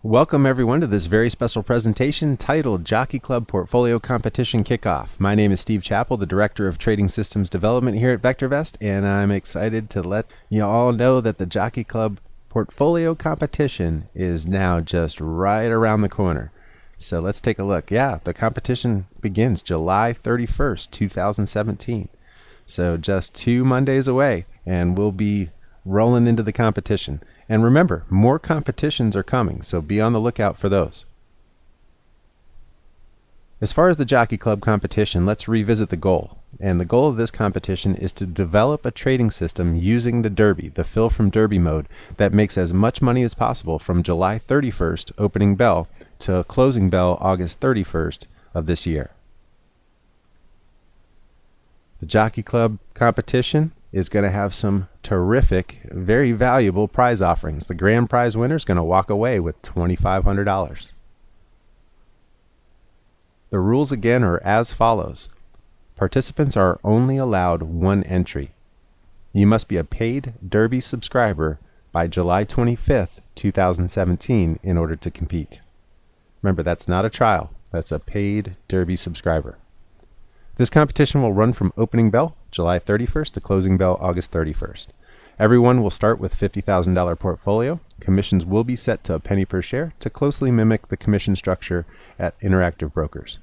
Welcome everyone to this very special presentation titled Jockey Club Portfolio Competition Kickoff. My name is Steve Chappell, the Director of Trading Systems Development here at VectorVest, and I'm excited to let you all know that the Jockey Club Portfolio Competition is now just right around the corner. So let's take a look. Yeah, the competition begins July 31st, 2017. So just 2 Mondays away, and we'll be rolling into the competition. And remember, more competitions are coming, so be on the lookout for those. As far as the Jockey Club competition, let's revisit the goal. And the goal of this competition is to develop a trading system using the Derby, the fill from Derby mode, that makes as much money as possible from July 31st opening bell to closing bell August 31st of this year. The Jockey Club competition is going to have some terrific, very valuable prize offerings. The grand prize winner is going to walk away with $2,500. The rules again are as follows. Participants are only allowed one entry. You must be a paid Derby subscriber by July 25th, 2017 in order to compete. Remember, that's not a trial. That's a paid Derby subscriber. This competition will run from opening bell, July 31st, to closing bell, August 31st. Everyone will start with $50,000 portfolio. Commissions will be set to a penny per share to closely mimic the commission structure at Interactive Brokers.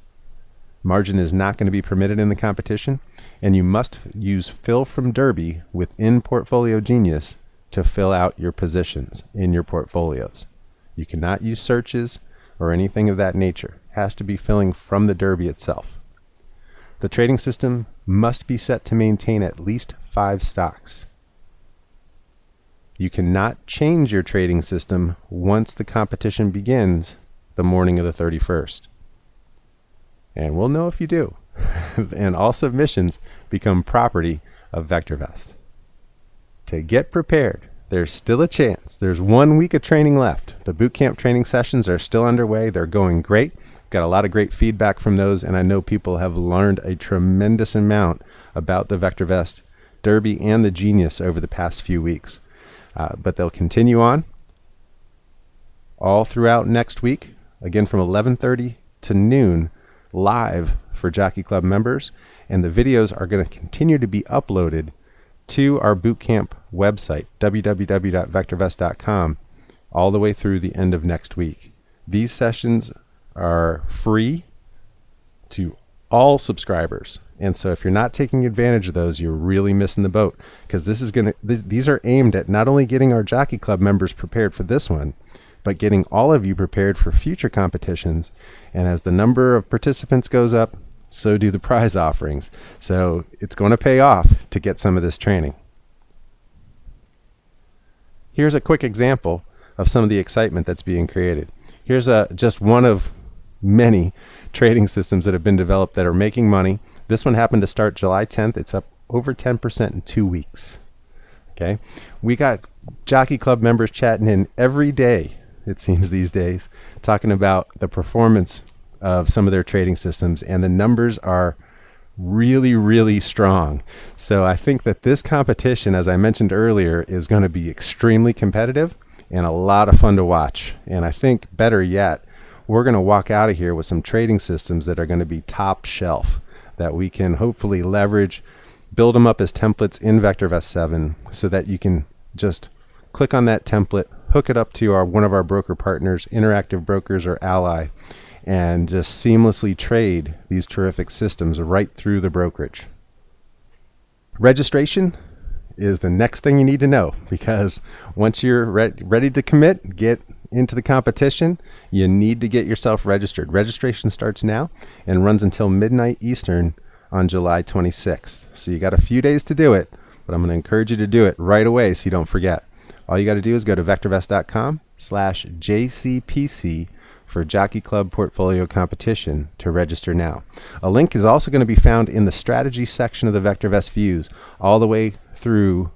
Margin is not going to be permitted in the competition, and you must use fill from Derby within Portfolio Genius to fill out your positions in your portfolios. You cannot use searches or anything of that nature. It has to be filling from the Derby itself. The trading system must be set to maintain at least 5 stocks. You cannot change your trading system once the competition begins the morning of the 31st. And we'll know if you do. And all submissions become property of VectorVest. To get prepared, there's still a chance. There's 1 week of training left. The bootcamp training sessions are still underway. They're going great. Got a lot of great feedback from those, and I know people have learned a tremendous amount about the VectorVest Derby and the Genius over the past few weeks. But they'll continue on all throughout next week, again from 11:30 to noon, live for Jockey Club members, and the videos are going to continue to be uploaded to our bootcamp website, www.vectorvest.com, all the way through the end of next week. These sessions are free to all subscribers, and so if you're not taking advantage of those, you're really missing the boat, because these are aimed at not only getting our Jockey Club members prepared for this one, but getting all of you prepared for future competitions. And as the number of participants goes up, so do the prize offerings. So it's going to pay off to get some of this training. Here's a quick example of some of the excitement that's being created. Here's just one of many trading systems that have been developed that are making money. This one happened to start July 10th. It's up over 10% in 2 weeks. Okay, we got Jockey Club members chatting in every day, it seems these days, talking about the performance of some of their trading systems, and the numbers are really, really strong. So I think that this competition, as I mentioned earlier, is going to be extremely competitive and a lot of fun to watch. And I think better yet, we're going to walk out of here with some trading systems that are going to be top shelf, that we can hopefully leverage, build them up as templates in VectorVest 7 so that you can just click on that template, hook it up to one of our broker partners, Interactive Brokers or Ally, and just seamlessly trade these terrific systems right through the brokerage. Registration is the next thing you need to know, because once you're ready to commit, get into the competition, you need to get yourself registered. Registration starts now and runs until midnight Eastern on July 26th. So you got a few days to do it, but I'm going to encourage you to do it right away so you don't forget. All you got to do is go to vectorvest.com/JCPC for Jockey Club Portfolio Competition to register now. A link is also going to be found in the strategy section of the VectorVest views all the way through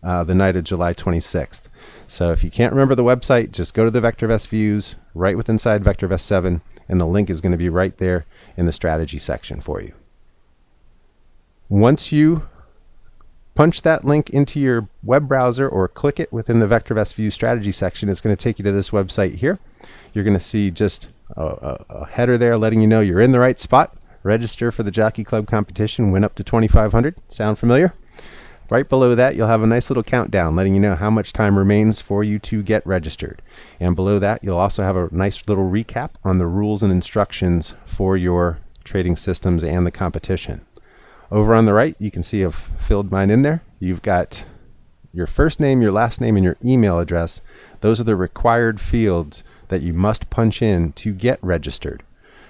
the night of July 26th. So if you can't remember the website, just go to the VectorVest views right within inside VectorVest 7, and the link is going to be right there in the strategy section for you. Once you punch that link into your web browser or click it within the VectorVest View Strategy section, it's going to take you to this website here. You're going to see just a header there letting you know you're in the right spot. Register for the Jockey Club competition, win up to 2,500. Sound familiar? Right below that, you'll have a nice little countdown letting you know how much time remains for you to get registered. And below that, you'll also have a nice little recap on the rules and instructions for your trading systems and the competition. Over on the right, you can see I've filled mine in there. You've got your first name, your last name, and your email address. Those are the required fields that you must punch in to get registered.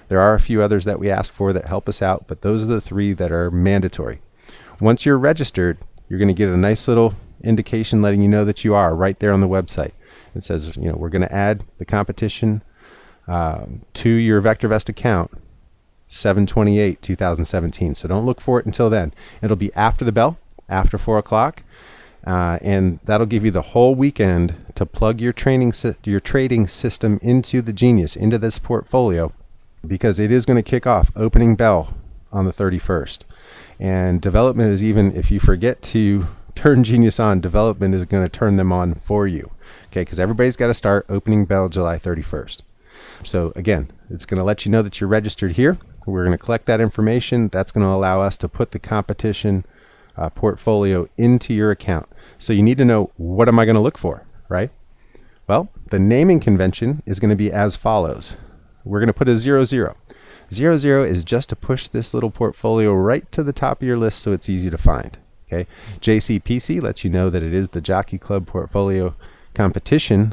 There are a few others that we ask for that help us out, but those are the 3 that are mandatory. Once you're registered, you're going to get a nice little indication letting you know that you are right there on the website. It says, we're going to add the competition to your VectorVest account 7/28/2017. So don't look for it until then. It'll be after the bell, after 4 o'clock, and that'll give you the whole weekend to plug your trading system into the Genius, into this portfolio, because it is going to kick off opening bell on the 31st. And development is, even if you forget to turn Genius on, development is going to turn them on for you. Okay, because everybody's got to start opening bell July 31st. So again, it's going to let you know that you're registered here. We're going to collect that information. That's going to allow us to put the competition portfolio into your account. So you need to know, what am I going to look for, right? Well, the naming convention is going to be as follows. We're going to put a 00. 00 is just to push this little portfolio right to the top of your list so it's easy to find. Okay, JCPC lets you know that it is the Jockey Club Portfolio Competition,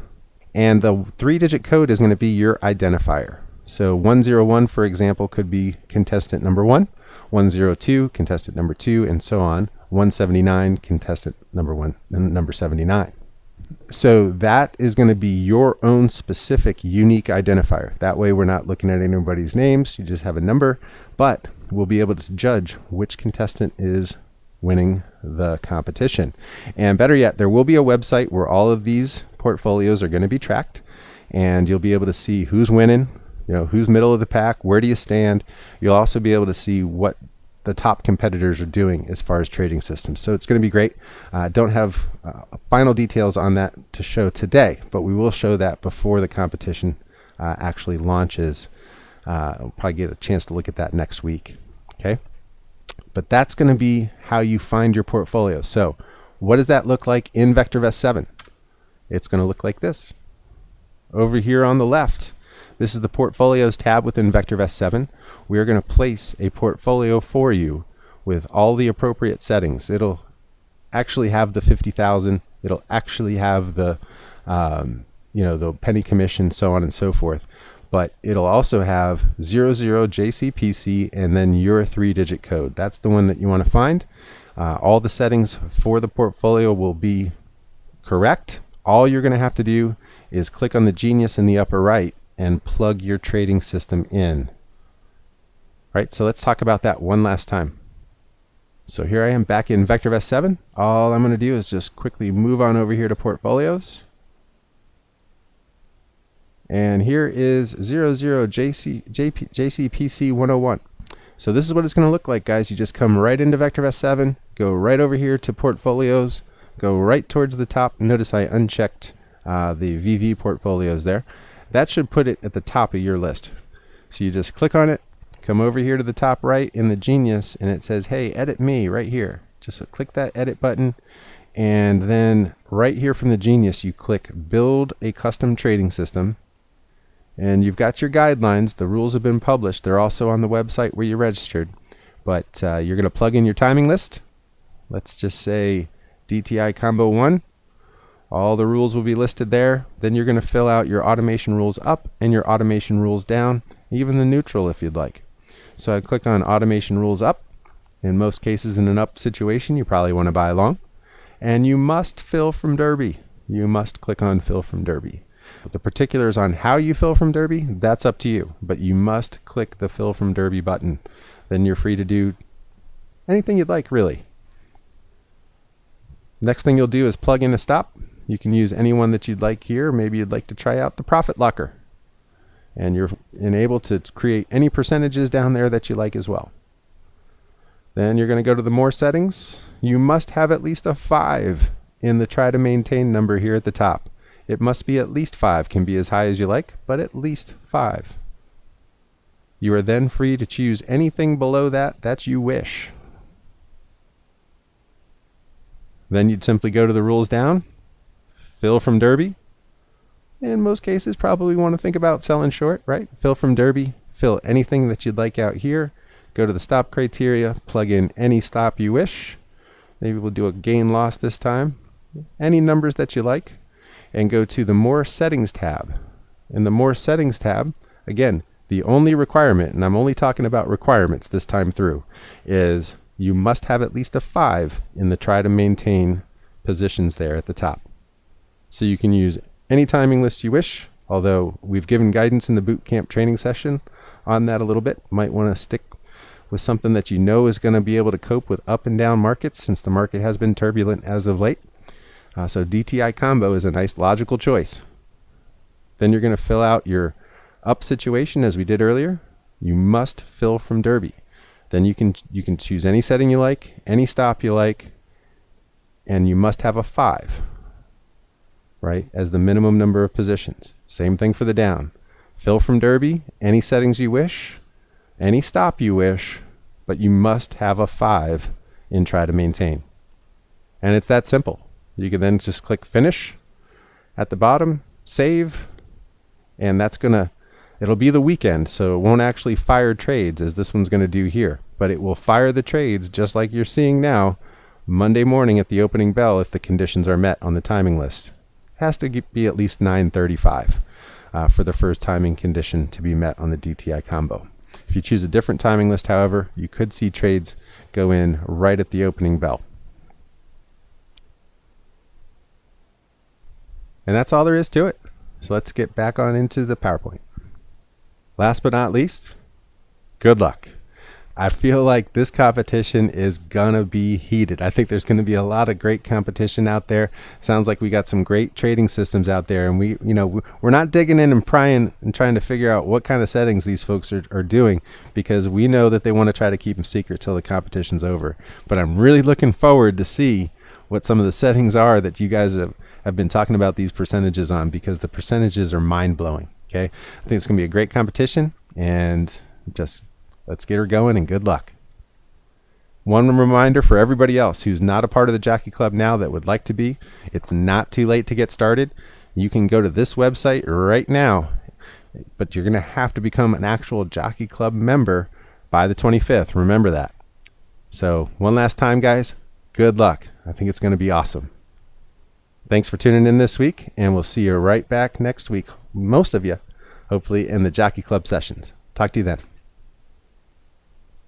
and the 3-digit code is going to be your identifier. So 101, for example, could be contestant number 1, 102, contestant number 2, and so on. 179, contestant number 1, and number 79. So that is going to be your own specific unique identifier. That way we're not looking at anybody's names. You just have a number, but we'll be able to judge which contestant is winning the competition. And better yet, there will be a website where all of these portfolios are going to be tracked, and you'll be able to see who's winning, who's middle of the pack, where do you stand. You'll also be able to see what the top competitors are doing as far as trading systems. So it's going to be great. Don't have final details on that to show today, but we will show that before the competition actually launches. We'll probably get a chance to look at that next week. Okay, but that's going to be how you find your portfolio. So what does that look like in VectorVest 7? It's going to look like this. Over here on the left, this is the Portfolios tab within VectorVest 7. We are going to place a portfolio for you with all the appropriate settings. It'll actually have the 50,000. It'll actually have the, the penny commission, so on and so forth. But it'll also have 00 JCPC and then your 3-digit code. That's the one that you want to find. All the settings for the portfolio will be correct. All you're going to have to do is click on the Genius in the upper right and plug your trading system in. Right, so let's talk about that one last time. So here I am back in VectorVest 7. All I'm going to do is just quickly move on over here to Portfolios. And here is 00 JCPC 101. So this is what it's going to look like, guys. You just come right into VectorVest 7, go right over here to Portfolios, go right towards the top. Notice I unchecked the VV portfolios there. That should put it at the top of your list. So you just click on it, come over here to the top right in the Genius, and it says, hey, edit me right here. Just click that edit button, and then right here from the Genius, you click build a custom trading system, and you've got your guidelines. The rules have been published. They're also on the website where you registered, but you're going to plug in your timing list. Let's just say DTI Combo 1. All the rules will be listed there. Then you're going to fill out your automation rules up and your automation rules down, even the neutral if you'd like. So I click on automation rules up. In most cases, in an up situation, you probably want to buy long. And you must fill from Derby. You must click on fill from Derby. The particulars on how you fill from Derby, that's up to you. But you must click the fill from Derby button. Then you're free to do anything you'd like, really. Next thing you'll do is plug in a stop. You can use any one that you'd like here. Maybe you'd like to try out the profit locker. And you're able to create any percentages down there that you like as well. Then you're going to go to the more settings. You must have at least a 5 in the try to maintain number here at the top. It must be at least 5, can be as high as you like, but at least 5. You are then free to choose anything below that you wish. Then you'd simply go to the rules down, fill from Derby. In most cases, probably want to think about selling short, right? Fill from Derby, fill anything that you'd like out here. Go to the stop criteria, plug in any stop you wish. Maybe we'll do a gain loss this time. Any numbers that you like. And go to the more settings tab. In the more settings tab, again, the only requirement, and I'm only talking about requirements this time through, is you must have at least a 5 in the try to maintain positions there at the top. So you can use any timing list you wish, although we've given guidance in the boot camp training session on that a little bit. Might want to stick with something that you know is going to be able to cope with up and down markets, since the market has been turbulent as of late. So DTI combo is a nice logical choice. Then you're going to fill out your up situation as we did earlier. You must fill from Derby. Then you can choose any setting you like, any stop you like, and you must have a 5, right, as the minimum number of positions. Same thing for the down. Fill from Derby, any settings you wish, any stop you wish, but you must have a 5 in try to maintain. And it's that simple. You can then just click finish at the bottom, save, and it'll be the weekend, so it won't actually fire trades as this one's going to do here, but it will fire the trades just like you're seeing now Monday morning at the opening bell if the conditions are met on the timing list. It has to be at least 9:35 for the first timing condition to be met on the DTI combo. If you choose a different timing list, however, you could see trades go in right at the opening bell. And that's all there is to it. So let's get back on into the PowerPoint. Last but not least, good luck. I feel like this competition is gonna be heated. I think there's gonna be a lot of great competition out there. Sounds like we got some great trading systems out there, and we're not digging in and prying and trying to figure out what kind of settings these folks are doing, because we know that they want to try to keep them secret till the competition's over. But I'm really looking forward to see what some of the settings are that you guys have been talking about these percentages on, because the percentages are mind-blowing. Okay, I think it's gonna be a great competition, and just let's get her going, and good luck. One reminder for everybody else who's not a part of the Jockey Club now that would like to be, it's not too late to get started. You can go to this website right now, but you're going to have to become an actual Jockey Club member by the 25th. Remember that. So one last time, guys, good luck. I think it's going to be awesome. Thanks for tuning in this week, and we'll see you right back next week, most of you, hopefully, in the Jockey Club sessions. Talk to you then.